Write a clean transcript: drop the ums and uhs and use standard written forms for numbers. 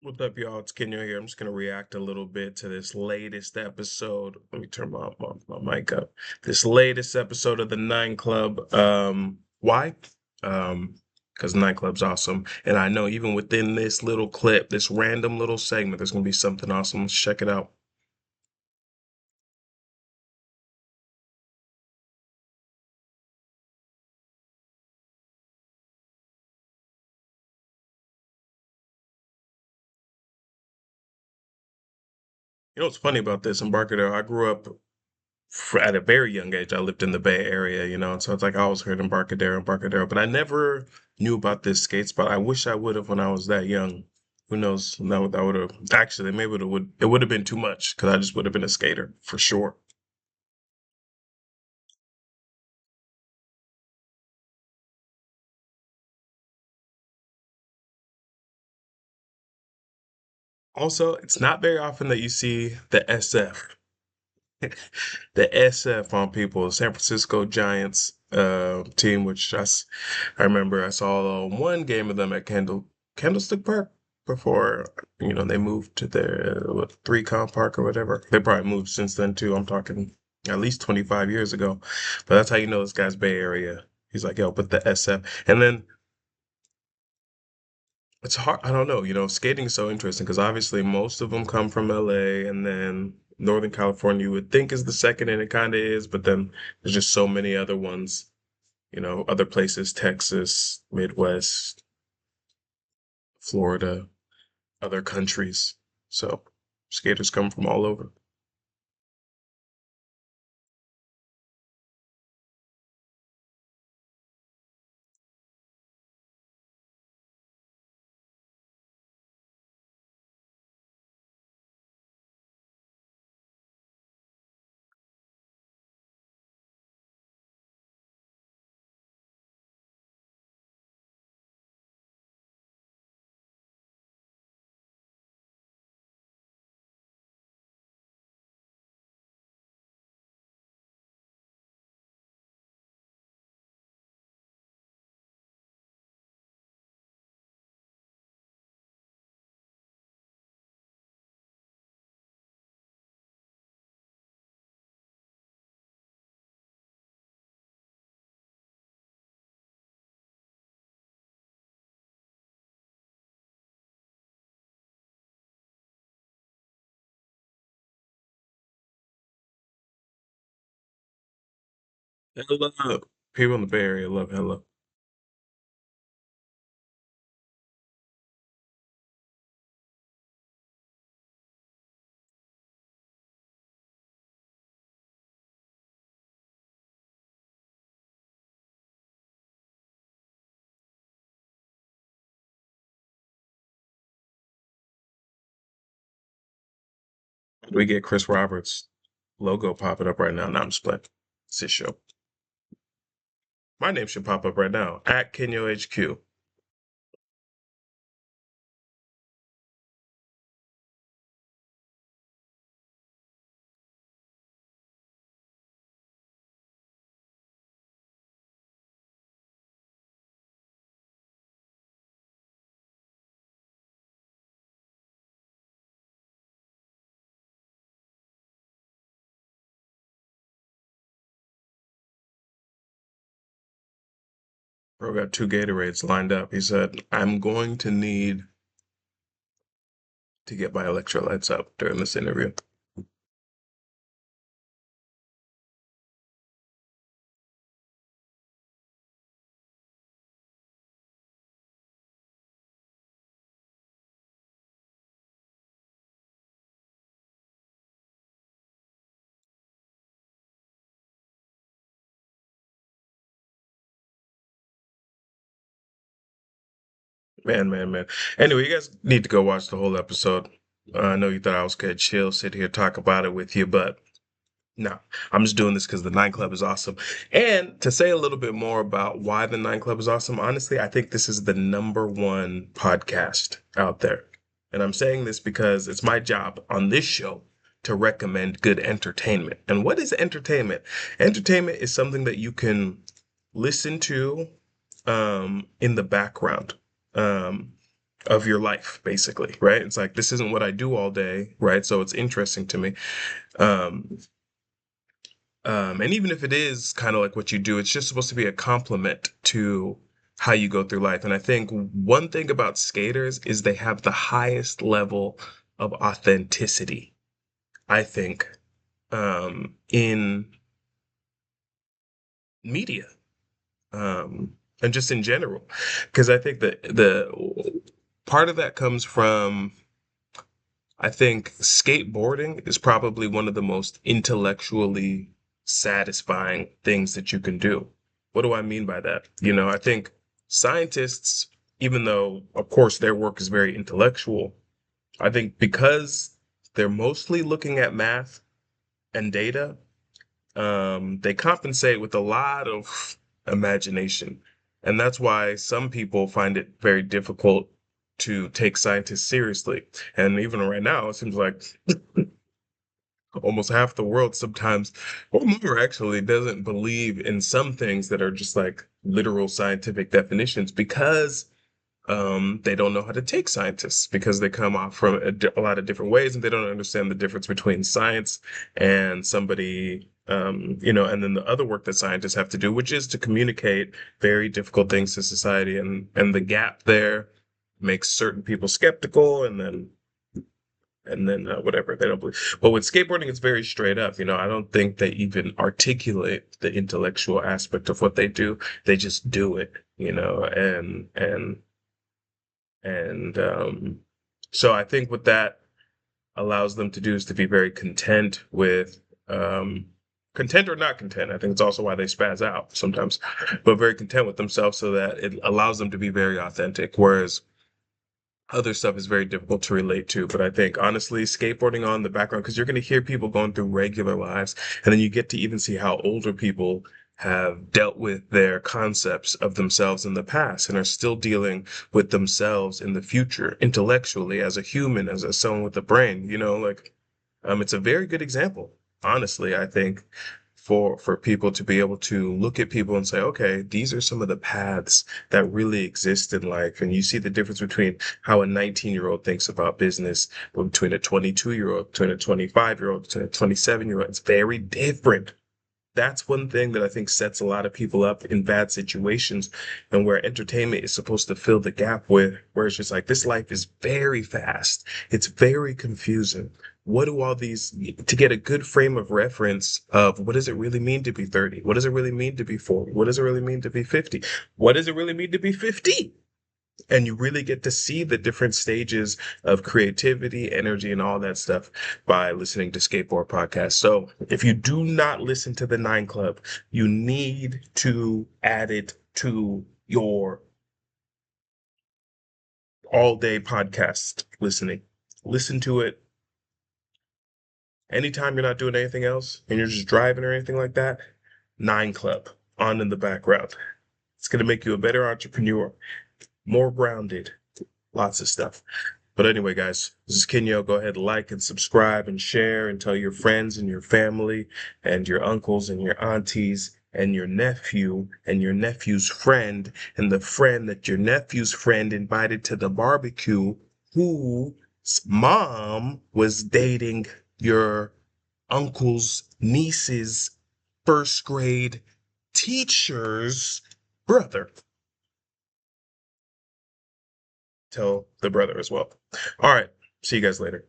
What's up, y'all? It's Kinyo here. I'm just gonna react a little bit to this latest episode. Let me turn my mic up. This latest episode of the Nine Club. Why? Because Nine Club's awesome, and I know even within this little clip, this random little segment, there's gonna be something awesome. Let's check it out. You know what's funny about this? Embarcadero, I grew up at a very young age. I lived in the Bay Area, and so it's like I always heard Embarcadero, but I never knew about this skate spot. I wish I would have when I was that young. Who knows? That would have actually maybe it would have been too much because I just would have been a skater for sure. Also, it's not very often that you see the SF, the SF on people. San Francisco Giants team, which I remember I saw one game of them at Candlestick Park before they moved to their what, 3 Com Park or whatever. They probably moved since then too. I'm talking at least 25 years ago. But that's how you know this guy's Bay Area. He's like, yo, put the SF. And then it's hard. I don't know. Skating is so interesting because obviously most of them come from LA, and then Northern California you would think is the second, and it kind of is, but then there's just so many other ones, other places, Texas, Midwest, Florida, other countries. So skaters come from all over. Hello. People in the Bay Area love hello. We get Chris Roberts logo popping up right now. Now I'm split. It's his show. My name should pop up right now at Kinyo HQ. Bro got 2 Gatorades lined up. He said, I'm going to need to get my electrolytes up during this interview. Man. Anyway, you guys need to go watch the whole episode. I know you thought I was gonna chill, sit here, talk about it with you, but no, I'm just doing this because the Nine Club is awesome. And to say a little bit more about why the Nine Club is awesome, honestly, I think this is the #1 podcast out there. And I'm saying this because it's my job on this show to recommend good entertainment. And what is entertainment? Entertainment is something that you can listen to in the background. Um, of your life, basically, right? It's like this isn't what I do all day, right? So it's interesting to me. Um, and even if it is kind of like what you do, it's just supposed to be a complement to how you go through life. And I think one thing about skaters is they have the highest level of authenticity, I think, in media, and just in general. Because I think that the part of that comes from, I think skateboarding is probably one of the most intellectually satisfying things that you can do. What do I mean by that? I think scientists, even though, of course, their work is very intellectual, I think because they're mostly looking at math and data, they compensate with a lot of imagination. And that's why some people find it very difficult to take scientists seriously. And even right now, it seems like almost half the world sometimes, or more actually, doesn't believe in some things that are just like literal scientific definitions because they don't know how to take scientists because they come off from a lot of different ways and they don't understand the difference between science and somebody, and then the other work that scientists have to do, which is to communicate very difficult things to society. And the gap there makes certain people skeptical and then whatever they don't believe. But with skateboarding, it's very straight up. I don't think they even articulate the intellectual aspect of what they do. They just do it, and so I think what that allows them to do is to be very content with, content or not content. I think it's also why they spaz out sometimes, but very content with themselves so that it allows them to be very authentic. Whereas other stuff is very difficult to relate to. But I think honestly, skateboarding on the background, because you're going to hear people going through regular lives, and then you get to even see how older people have dealt with their concepts of themselves in the past and are still dealing with themselves in the future intellectually as a human, as someone with a brain, like it's a very good example, honestly, I think, for people to be able to look at people and say, okay, these are some of the paths that really exist in life. And you see the difference between how a 19-year-old thinks about business, between a 22-year-old, between a 25-year-old, between a 27-year-old. It's very different. That's one thing that I think sets a lot of people up in bad situations and where entertainment is supposed to fill the gap with, where it's just like, this life is very fast. It's very confusing. What do all these, to get a good frame of reference of what does it really mean to be 30? What does it really mean to be 40? What does it really mean to be 50? What does it really mean to be 50? And you really get to see the different stages of creativity, energy, and all that stuff by listening to skateboard podcasts. So if you do not listen to the Nine Club, you need to add it to your all day podcast listening. Listen to it anytime you're not doing anything else and you're just driving or anything like that. Nine Club on in the background. It's going to make you a better entrepreneur, more grounded, lots of stuff. But anyway, guys, this is Kinyo. Go ahead, like and subscribe and share and tell your friends and your family and your uncles and your aunties and your nephew and your nephew's friend and the friend that your nephew's friend invited to the barbecue whose mom was dating your uncle's niece's first grade teacher's brother. Tell the brother as well. All right. See you guys later.